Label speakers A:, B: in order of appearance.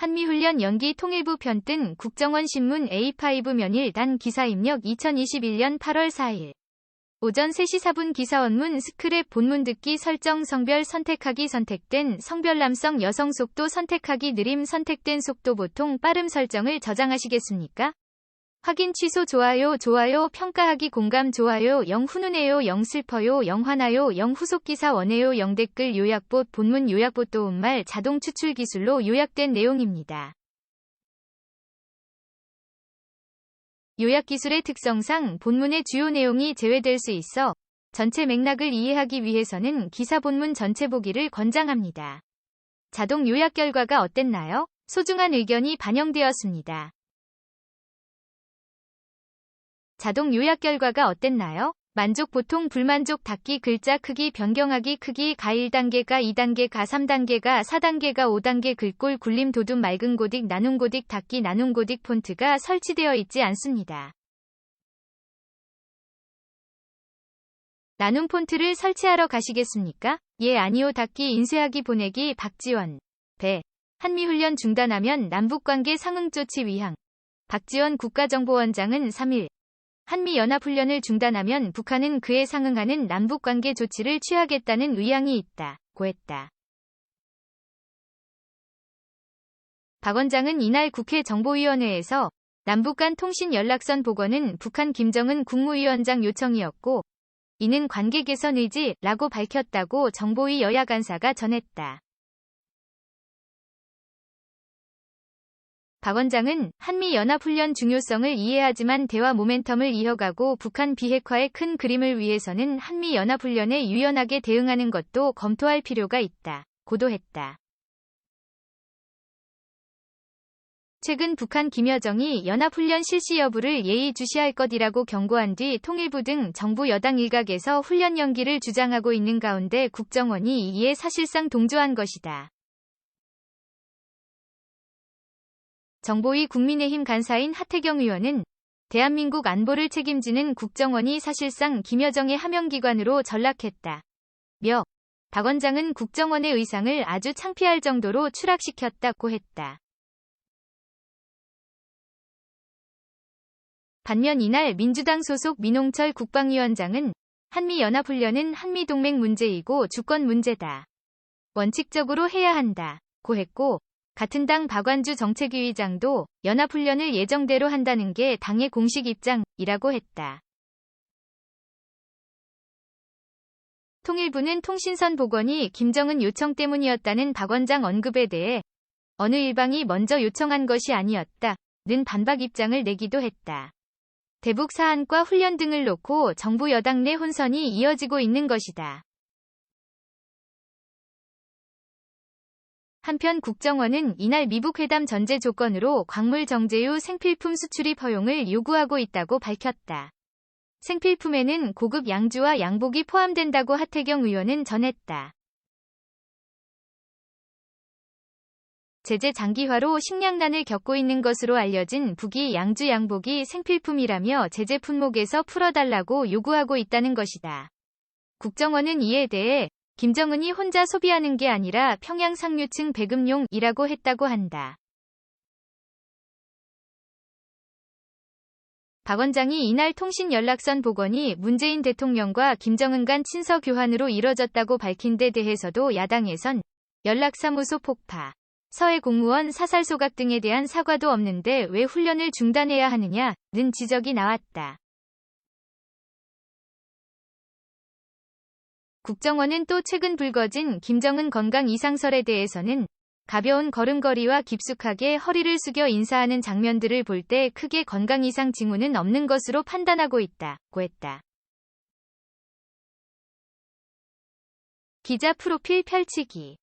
A: 한미훈련 연기 통일부 편뜬 국정원신문 A5 면일 단 기사 입력 2021년 8월 4일 오전 3시 4분 기사 원문 스크랩 본문 듣기 설정 성별 선택하기 선택된 성별 남성 여성 속도 선택하기 느림 선택된 속도 보통 빠름 설정을 저장하시겠습니까? 확인 취소 좋아요 평가하기 공감 좋아요 0 훈훈해요 0 슬퍼요 0 화나요 0 후속 기사 원해요 0 댓글 요약봇 본문 요약봇 도움말 자동 추출 기술로 요약된 내용입니다. 요약 기술의 특성상 본문의 주요 내용이 제외될 수 있어 전체 맥락을 이해하기 위해서는 기사 본문 전체 보기를 권장합니다. 자동 요약 결과가 어땠나요? 소중한 의견이 반영되었습니다. 자동 요약 결과가 어땠나요? 만족 보통 불만족 닫기 글자 크기 변경하기 크기 가 1단계가 2단계가 3단계가 4단계가 5단계 글꼴 굴림 도둠 맑은 고딕 나눔 고딕 닫기 나눔 고딕 폰트가 설치되어 있지 않습니다. 나눔 폰트를 설치하러 가시겠습니까? 예 아니요 닫기 인쇄하기 보내기 박지원 배 한미훈련 중단하면 남북관계 상응조치 위항 박지원 국가정보원장은 3일 한미연합훈련을 중단하면 북한은 그에 상응하는 남북관계 조치를 취하겠다는 의향이 있다고 했다. 박 원장은 이날 국회 정보위원회에서 남북 간 통신 연락선 복원은 북한 김정은 국무위원장 요청이었고 이는 관계 개선 의지라고 밝혔다고 정보위 여야 간사가 전했다. 박 원장은 한미연합훈련 중요성을 이해하지만 대화 모멘텀을 이어가고 북한 비핵화의 큰 그림을 위해서는 한미연합훈련에 유연하게 대응하는 것도 검토할 필요가 있다. 고도했다. 최근 북한 김여정이 연합훈련 실시 여부를 예의주시할 것이라고 경고한 뒤 통일부 등 정부 여당 일각에서 훈련 연기를 주장하고 있는 가운데 국정원이 이에 사실상 동조한 것이다. 정보위 국민의힘 간사인 하태경 의원은 대한민국 안보를 책임지는 국정원이 사실상 김여정의 하명기관으로 전락했다며 박 원장은 국정원의 의상을 아주 창피할 정도로 추락시켰다고 했다. 반면 이날 민주당 소속 민홍철 국방위원장은 한미연합훈련은 한미동맹 문제이고 주권 문제다. 원칙적으로 해야 한다고 했고 같은 당 박완주 정책위의장도 연합훈련을 예정대로 한다는 게 당의 공식 입장이라고 했다. 통일부는 통신선 복원이 김정은 요청 때문이었다는 박 원장 언급에 대해 어느 일방이 먼저 요청한 것이 아니었다는 반박 입장을 내기도 했다. 대북 사안과 훈련 등을 놓고 정부 여당 내 혼선이 이어지고 있는 것이다. 한편 국정원은 이날 미북 회담 전제 조건으로 광물 정제유 생필품 수출입 허용을 요구하고 있다고 밝혔다. 생필품에는 고급 양주와 양복이 포함된다고 하태경 의원은 전했다. 제재 장기화로 식량난을 겪고 있는 것으로 알려진 북이 양주 양복이 생필품이라며 제재 품목에서 풀어달라고 요구하고 있다는 것이다. 국정원은 이에 대해 김정은이 혼자 소비하는 게 아니라 평양 상류층 배급용이라고 했다고 한다. 박 원장이 이날 통신연락선 복원이 문재인 대통령과 김정은 간 친서 교환으로 이뤄졌다고 밝힌 데 대해서도 야당에선 연락사무소 폭파, 서해 공무원 사살 소각 등에 대한 사과도 없는데 왜 훈련을 중단해야 하느냐는 지적이 나왔다. 국정원은 또 최근 불거진 김정은 건강 이상설에 대해서는 가벼운 걸음걸이와 깊숙하게 허리를 숙여 인사하는 장면들을 볼 때 크게 건강 이상 징후는 없는 것으로 판단하고 있다고 했다. 기자 프로필 펼치기